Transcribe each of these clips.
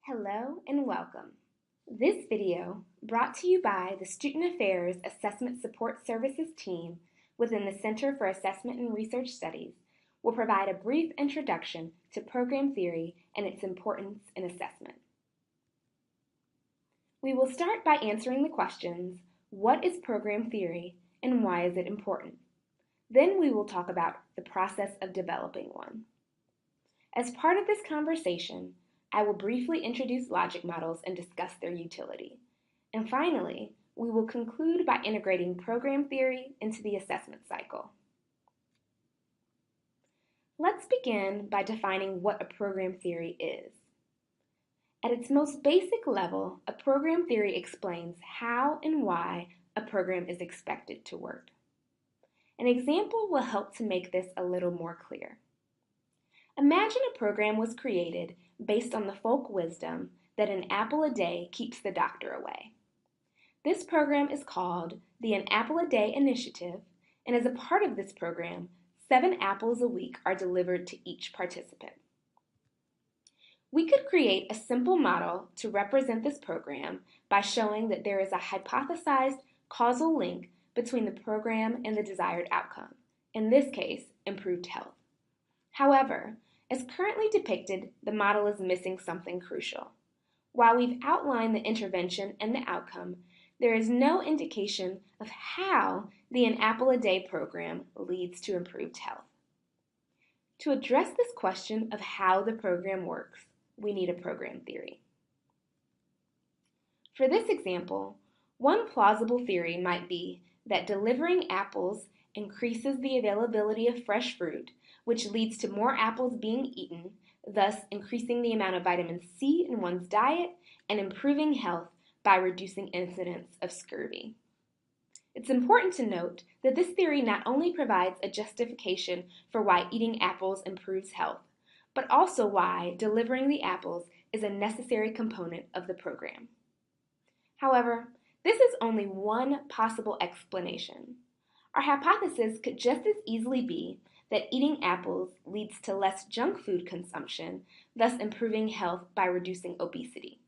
Hello and welcome. This video, brought to you by the Student Affairs Assessment Support Services team within the Center for Assessment and Research Studies, will provide a brief introduction to program theory and its importance in assessment. We will start by answering the questions, what is program theory and why is it important? Then we will talk about the process of developing one. As part of this conversation, I will briefly introduce logic models and discuss their utility. And finally, we will conclude by integrating program theory into the assessment cycle. Let's begin by defining what a program theory is. At its most basic level, a program theory explains how and why a program is expected to work. An example will help to make this a little more clear. Imagine a program was created based on the folk wisdom that an apple a day keeps the doctor away. This program is called the An Apple a Day Initiative, and as a part of this program, 7 apples a week are delivered to each participant. We could create a simple model to represent this program by showing that there is a hypothesized causal link between the program and the desired outcome, in this case, improved health. However, as currently depicted, the model is missing something crucial. While we've outlined the intervention and the outcome, there is no indication of how the An Apple a Day program leads to improved health. To address this question of how the program works, we need a program theory. For this example, one plausible theory might be that delivering apples increases the availability of fresh fruit, which leads to more apples being eaten, thus increasing the amount of vitamin C in one's diet and improving health by reducing incidence of scurvy. It's important to note that this theory not only provides a justification for why eating apples improves health, but also why delivering the apples is a necessary component of the program. However, this is only one possible explanation. Our hypothesis could just as easily be that eating apples leads to less junk food consumption, thus improving health by reducing obesity.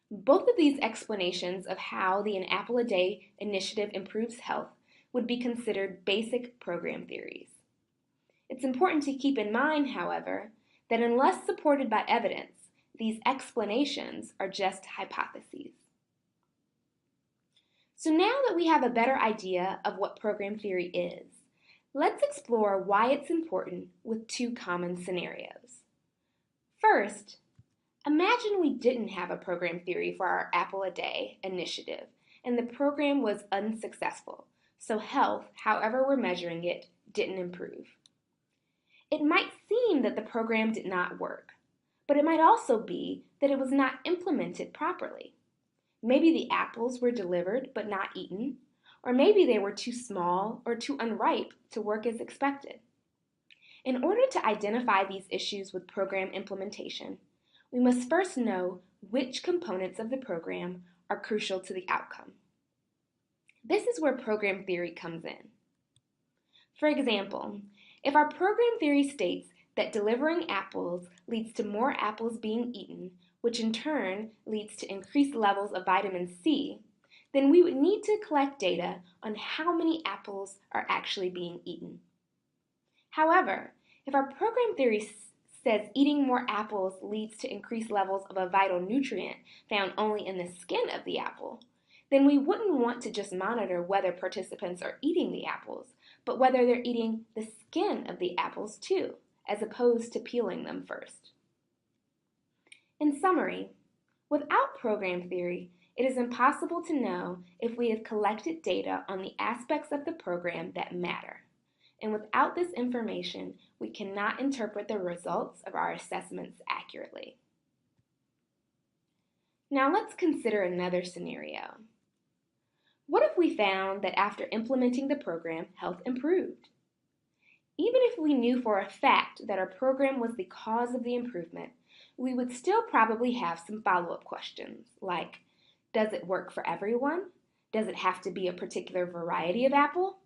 Both of these explanations of how the An Apple a Day initiative improves health would be considered basic program theories. It's important to keep in mind, however, that unless supported by evidence, these explanations are just hypotheses. So now that we have a better idea of what program theory is, let's explore why it's important with 2 common scenarios. First, imagine we didn't have a program theory for our Apple a Day initiative and the program was unsuccessful, so health, however we're measuring it, didn't improve. It might seem that the program did not work, but it might also be that it was not implemented properly. Maybe the apples were delivered but not eaten, or maybe they were too small or too unripe to work as expected. In order to identify these issues with program implementation, we must first know which components of the program are crucial to the outcome. This is where program theory comes in. For example, if our program theory states that delivering apples leads to more apples being eaten, which in turn leads to increased levels of vitamin C, then we would need to collect data on how many apples are actually being eaten. However, if our program theory says eating more apples leads to increased levels of a vital nutrient found only in the skin of the apple, then we wouldn't want to just monitor whether participants are eating the apples, but whether they're eating the skin of the apples too, as opposed to peeling them first. In summary, without program theory, it is impossible to know if we have collected data on the aspects of the program that matter. And without this information, we cannot interpret the results of our assessments accurately. Now let's consider another scenario. What if we found that after implementing the program, health improved? Even if we knew for a fact that our program was the cause of the improvement, we would still probably have some follow-up questions like, does it work for everyone? Does it have to be a particular variety of apple?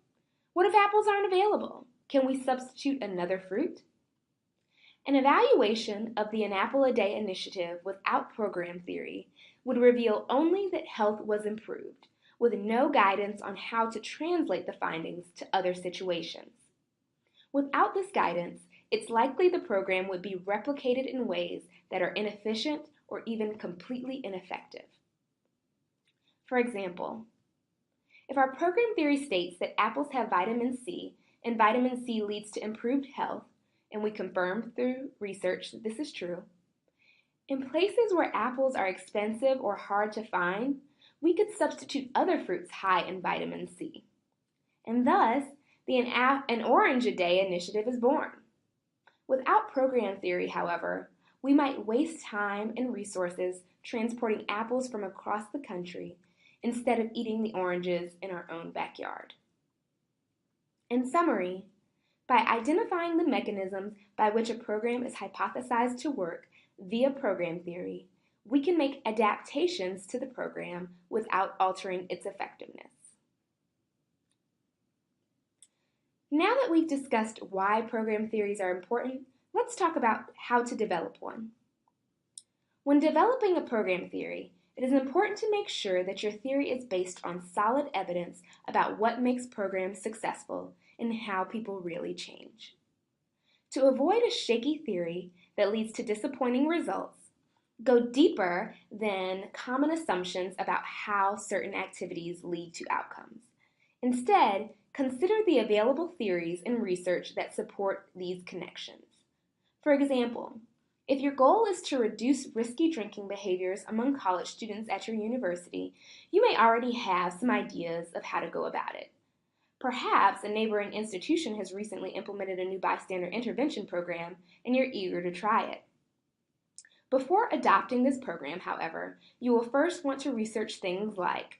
What if apples aren't available? Can we substitute another fruit? An evaluation of the An Apple a Day initiative without program theory would reveal only that health was improved, with no guidance on how to translate the findings to other situations. Without this guidance, it's likely the program would be replicated in ways that are inefficient or even completely ineffective. For example, if our program theory states that apples have vitamin C and vitamin C leads to improved health, and we confirm through research that this is true, in places where apples are expensive or hard to find, we could substitute other fruits high in vitamin C. And thus, the An Orange a Day initiative is born. Without program theory, however, we might waste time and resources transporting apples from across the country instead of eating the oranges in our own backyard. In summary, by identifying the mechanisms by which a program is hypothesized to work via program theory, we can make adaptations to the program without altering its effectiveness. Now that we've discussed why program theories are important, let's talk about how to develop one. When developing a program theory, it is important to make sure that your theory is based on solid evidence about what makes programs successful and how people really change. To avoid a shaky theory that leads to disappointing results, go deeper than common assumptions about how certain activities lead to outcomes. Instead, consider the available theories and research that support these connections. For example, if your goal is to reduce risky drinking behaviors among college students at your university, you may already have some ideas of how to go about it. Perhaps a neighboring institution has recently implemented a new bystander intervention program and you're eager to try it. Before adopting this program, however, you will first want to research things like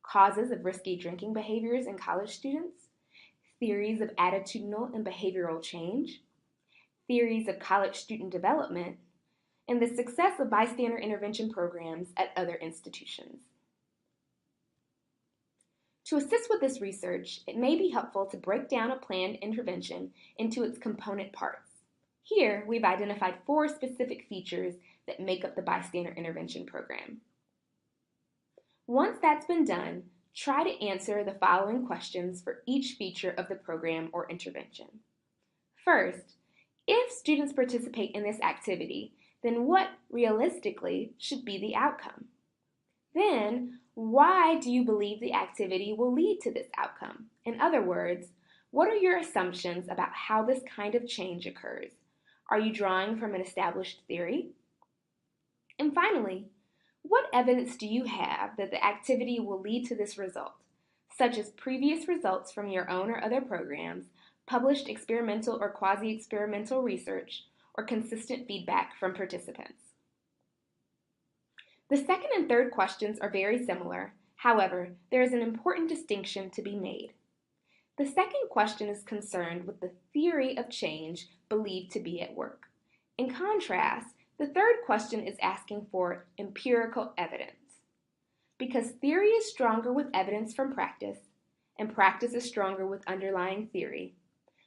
causes of risky drinking behaviors in college students, theories of attitudinal and behavioral change, theories of college student development, and the success of bystander intervention programs at other institutions. To assist with this research, it may be helpful to break down a planned intervention into its component parts. Here, we've identified 4 specific features that make up the bystander intervention program. Once that's been done, try to answer the following questions for each feature of the program or intervention. First, if students participate in this activity, then what realistically should be the outcome? Then, why do you believe the activity will lead to this outcome? In other words, what are your assumptions about how this kind of change occurs? Are you drawing from an established theory? And finally, what evidence do you have that the activity will lead to this result, such as previous results from your own or other programs, published experimental or quasi-experimental research, or consistent feedback from participants? The second and third questions are very similar. However, there is an important distinction to be made. The second question is concerned with the theory of change believed to be at work. In contrast, the third question is asking for empirical evidence. Because theory is stronger with evidence from practice, and practice is stronger with underlying theory,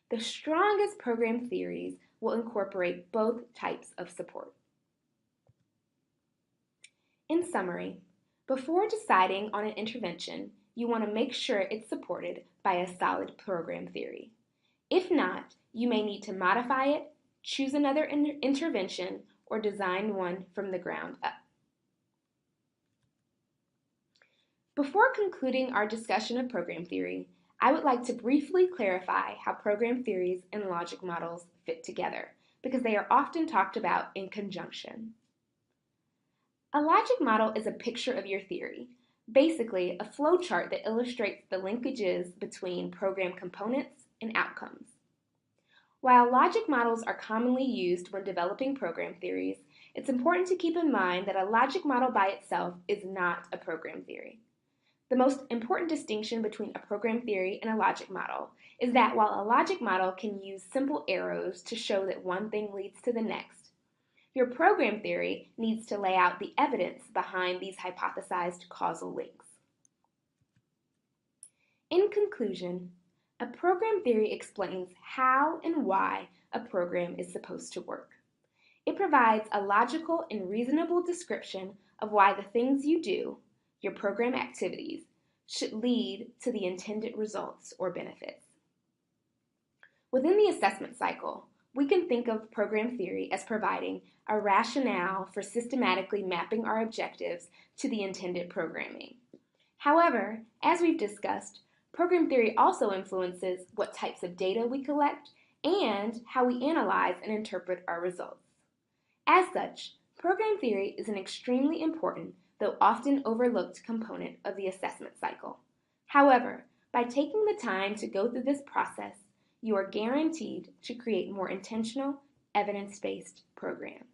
the strongest program theories will incorporate both types of support. In summary, before deciding on an intervention, you want to make sure it's supported by a solid program theory. If not, you may need to modify it, choose another intervention, or design one from the ground up. Before concluding our discussion of program theory, I would like to briefly clarify how program theories and logic models fit together, because they are often talked about in conjunction. A logic model is a picture of your theory, basically a flowchart that illustrates the linkages between program components and outcomes. While logic models are commonly used when developing program theories, it's important to keep in mind that a logic model by itself is not a program theory. The most important distinction between a program theory and a logic model is that while a logic model can use simple arrows to show that one thing leads to the next, your program theory needs to lay out the evidence behind these hypothesized causal links. In conclusion, a program theory explains how and why a program is supposed to work. provides a logical and reasonable description of why the things you do, your program activities, should lead to the intended results or benefits. Within the assessment cycle, we can think of program theory as providing a rationale for systematically mapping our objectives to the intended programming. However, as we've discussed, program theory also influences what types of data we collect and how we analyze and interpret our results. As such, program theory is an extremely important, though often overlooked component of the assessment cycle. However, by taking the time to go through this process, you are guaranteed to create more intentional, evidence-based programs.